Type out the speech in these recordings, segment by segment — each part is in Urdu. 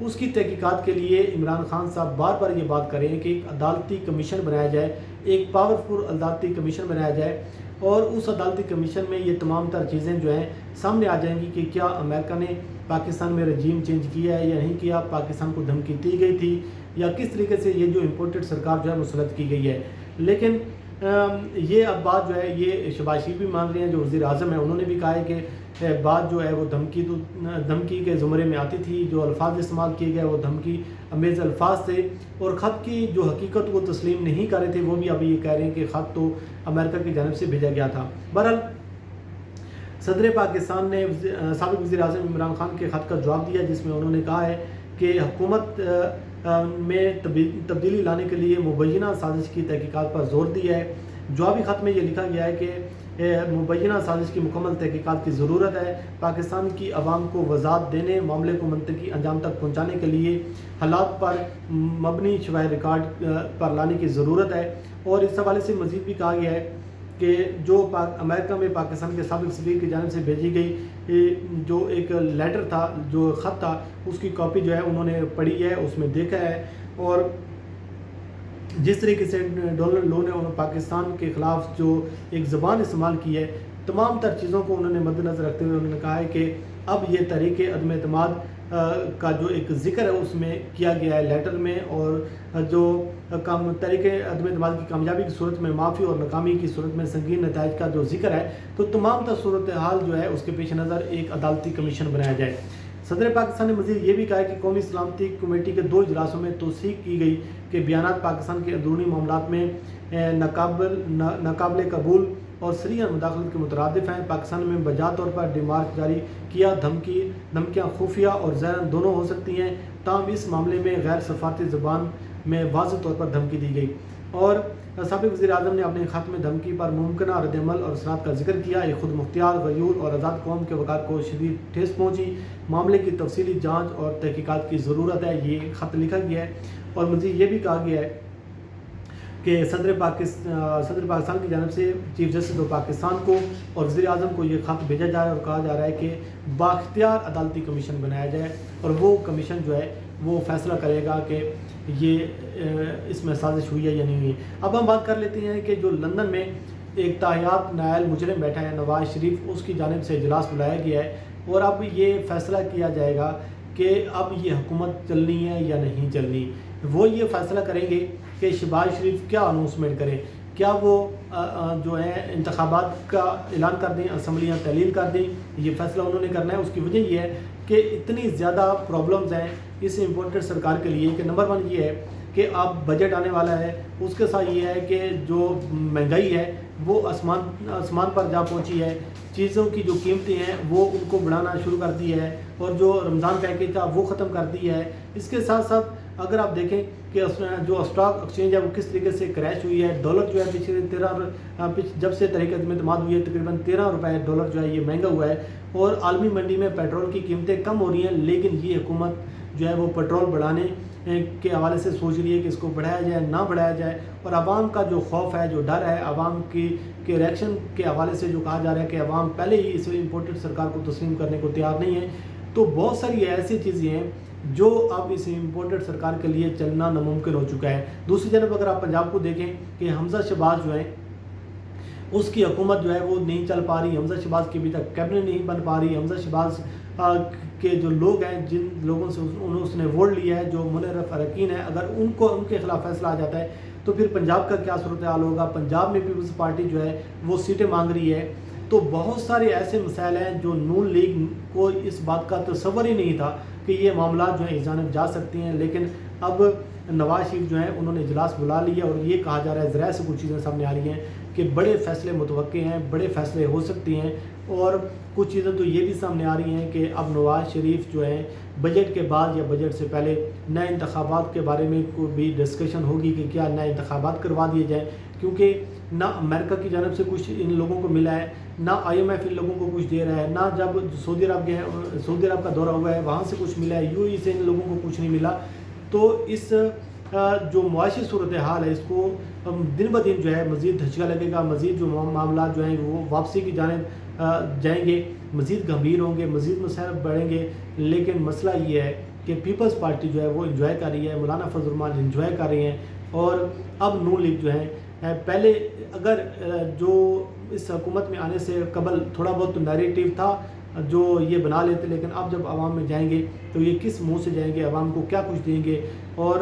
اس کی تحقیقات کے لیے عمران خان صاحب بار بار یہ بات کریں کہ ایک عدالتی کمیشن بنایا جائے، ایک پاورفل عدالتی کمیشن بنایا جائے، اور اس عدالتی کمیشن میں یہ تمام تر چیزیں جو ہیں سامنے آ جائیں گی کہ کیا امریکہ نے پاکستان میں رجیم چینج کیا ہے یا نہیں کیا، پاکستان کو دھمکی دی گئی تھی، یا کس طریقے سے یہ جو امپورٹڈ سرکار جو ہے مسلط کی گئی ہے۔ لیکن یہ اب بات جو ہے یہ شہباز شریف بھی مان رہے ہیں، جو وزیر اعظم ہیں انہوں نے بھی کہا ہے کہ بات جو ہے وہ دھمکی کے زمرے میں آتی تھی، جو الفاظ استعمال کیے گئے وہ دھمکی امیز الفاظ تھے، اور خط کی جو حقیقت کو تسلیم نہیں کر رہے تھے، وہ بھی ابھی یہ کہہ رہے ہیں کہ خط تو امریکہ کی جانب سے بھیجا گیا تھا۔ بہرحال صدر پاکستان نے سابق وزیر اعظم عمران خان کے خط کا جواب دیا، جس میں انہوں نے کہا ہے کہ حکومت میں تبدیلی لانے کے لیے مبینہ سازش کی تحقیقات پر زور دیا ہے۔ جوابی خط میں یہ لکھا گیا ہے کہ مبینہ سازش کی مکمل تحقیقات کی ضرورت ہے، پاکستان کی عوام کو وضاحت دینے، معاملے کو منطقی انجام تک پہنچانے کے لیے حالات پر مبنی شواہد ریکارڈ پر لانے کی ضرورت ہے، اور اس حوالے سے مزید بھی کہا گیا ہے کہ جو امریکہ میں پاکستان کے سابق سفیر کی جانب سے بھیجی گئی جو ایک لیٹر تھا، جو خط تھا، اس کی کاپی جو ہے انہوں نے پڑھی ہے، اس میں دیکھا ہے، اور جس طریقے سے ڈونلڈ لو نے پاکستان کے خلاف جو ایک زبان استعمال کی ہے، تمام تر چیزوں کو انہوں نے مد نظر رکھتے ہوئے انہوں نے کہا ہے کہ اب یہ تحریک عدم اعتماد کا جو ایک ذکر ہے اس میں کیا گیا ہے لیٹر میں، اور جو تحریک عدم اعتماد کی کامیابی کی صورت میں معافی اور ناکامی کی صورت میں سنگین نتائج کا جو ذکر ہے، تو تمام تر صورتحال جو ہے اس کے پیش نظر ایک عدالتی کمیشن بنایا جائے۔ صدر پاکستان نے مزید یہ بھی کہا ہے کہ قومی سلامتی کمیٹی کے 2 اجلاسوں میں توثیق کی گئی کہ بیانات پاکستان کے اندرونی معاملات میں ناقابل قبول اور سریح مداخلت کے مترادف ہیں۔ پاکستان میں بجا طور پر ڈیمارک جاری کیا، دھمکیاں خفیہ اور ظاہراً دونوں ہو سکتی ہیں، تاہم اس معاملے میں غیر سفارتی زبان میں واضح طور پر دھمکی دی گئی، اور سابق وزیر اعظم نے اپنے خط میں دھمکی پر ممکنہ رد عمل اور اثرات کا ذکر کیا۔ ایک خود مختار، غیور اور آزاد قوم کے وقار کو شدید ٹھیس پہنچی، معاملے کی تفصیلی جانچ اور تحقیقات کی ضرورت ہے، یہ خط لکھا گیا ہے۔ اور مزید یہ بھی کہا گیا ہے کہ صدر پاکستان کی جانب سے چیف جسٹس آف پاکستان کو اور وزیر اعظم کو یہ خط بھیجا جا رہا ہے، اور کہا جا رہا ہے کہ بااختیار عدالتی کمیشن بنایا جائے، اور وہ کمیشن جو ہے وہ فیصلہ کرے گا کہ یہ اس میں سازش ہوئی ہے یا نہیں ہوئی۔ اب ہم بات کر لیتے ہیں کہ جو لندن میں ایک تاحیات نائل مجرم بیٹھا ہے نواز شریف، اس کی جانب سے اجلاس بلایا گیا ہے، اور اب یہ فیصلہ کیا جائے گا کہ اب یہ حکومت چلنی ہے یا نہیں چلنی۔ وہ یہ فیصلہ کریں گے کہ شہباز شریف کیا اناؤنسمنٹ کریں، کیا وہ جو ہے انتخابات کا اعلان کر دیں، اسمبلیاں تحلیل کر دیں، یہ فیصلہ انہوں نے کرنا ہے۔ اس کی وجہ یہ ہے کہ اتنی زیادہ پرابلمز ہیں اس امپورٹڈ سرکار کے لیے کہ نمبر 1 یہ ہے کہ اب بجٹ آنے والا ہے، اس کے ساتھ یہ ہے کہ جو مہنگائی ہے وہ آسمان پر جا پہنچی ہے، چیزوں کی جو قیمتیں ہیں وہ ان کو بڑھانا شروع کر دی ہے، اور جو رمضان پیکیج تھا وہ ختم کر دی ہے۔ اس کے ساتھ ساتھ اگر آپ دیکھیں کہ جو اسٹاک ایکسچینج ہے وہ کس طریقے سے کریش ہوئی ہے، ڈالر جو ہے پچھلے جب سے تحریک عدم اعتماد ہوئی ہے تقریباً 13 روپے ڈالر جو ہے یہ مہنگا ہوا ہے، اور عالمی منڈی میں پیٹرول کی قیمتیں کم ہو رہی ہیں، لیکن یہ حکومت جو ہے وہ پیٹرول بڑھانے کے حوالے سے سوچ رہی ہے کہ اس کو بڑھایا جائے نہ بڑھایا جائے، اور عوام کا جو خوف ہے، جو ڈر ہے، عوام کے ریئیکشن کے حوالے سے جو کہا جا رہا ہے کہ عوام پہلے ہی اس امپورٹڈ سرکار کو تسلیم کرنے کو تیار نہیں ہے، تو بہت ساری ایسی چیزیں ہیں جو اب اس امپورٹڈ سرکار کے لیے چلنا ناممکن ہو چکا ہے۔ دوسری جانب اگر آپ پنجاب کو دیکھیں کہ حمزہ شہباز جو ہے اس کی حکومت جو ہے وہ نہیں چل پا رہی، حمزہ شہباز کی ابھی تک کیبنٹ نہیں بن پا رہی، حمزہ شہباز کے جو لوگ ہیں، جن لوگوں سے اس نے ووٹ لیا ہے، جو منحرف اراکین ہیں، اگر ان کے خلاف فیصلہ آ جاتا ہے تو پھر پنجاب کا کیا صورتحال ہوگا۔ پنجاب میں پیپلز پارٹی جو ہے وہ سیٹیں مانگ رہی ہے، تو بہت سارے ایسے مسائل ہیں جو نون لیگ کو اس بات کا تصور ہی نہیں تھا کہ یہ معاملات جو ہیں اس جانب جا سکتی ہیں، لیکن اب نواز شریف جو ہیں انہوں نے اجلاس بلا لیا، اور یہ کہا جا رہا ہے ذرائع سے کچھ چیزیں سامنے آ رہی ہیں کہ بڑے فیصلے متوقع ہیں، بڑے فیصلے ہو سکتے ہیں، اور کچھ چیزیں تو یہ بھی سامنے آ رہی ہیں کہ اب نواز شریف جو ہیں بجٹ کے بعد یا بجٹ سے پہلے نئے انتخابات کے بارے میں کوئی بھی ڈسکشن ہوگی کہ کیا نئے انتخابات کروا دیے جائیں، کیونکہ نہ امریکہ کی جانب سے کچھ ان لوگوں کو ملا ہے، نہ IMF ان لوگوں کو کچھ دے رہا ہے، نہ جب سعودی عرب کا دورہ ہوا ہے وہاں سے کچھ ملا ہے، UAE سے ان لوگوں کو کچھ نہیں ملا۔ تو اس جو معاشی صورتحال ہے اس کو دن بہ دن جو ہے مزید دھچکا لگے گا، مزید جو معاملات جو ہیں وہ واپسی کی جانب جائیں گے، مزید گمبھیر ہوں گے، مزید مسائل بڑھیں گے، لیکن مسئلہ یہ ہے کہ پیپلز پارٹی جو ہے وہ انجوائے کر رہی ہے، مولانا فضل الرحمان انجوائے کر رہے ہیں، اور اب نون لیگ جو ہے پہلے اگر جو اس حکومت میں آنے سے قبل تھوڑا بہت نیریٹیو تھا جو یہ بنا لیتے، لیکن اب جب عوام میں جائیں گے تو یہ کس منہ سے جائیں گے، عوام کو کیا کچھ دیں گے. اور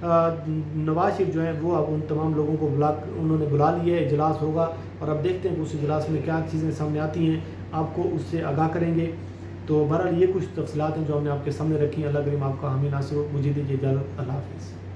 نواز شریف جو ہیں وہ اب ان تمام لوگوں کو انہوں نے بلا لیا ہے، اجلاس ہوگا، اور اب دیکھتے ہیں کہ اس اجلاس میں کیا چیزیں سامنے آتی ہیں، آپ کو اس سے آگاہ کریں گے. تو بہرحال یہ کچھ تفصیلات ہیں جو ہم نے آپ کے سامنے رکھی ہیں. اللہ کریم آپ کا حامی ناصر ہو. مجھے دیجیے اجازت. اللہ حافظ.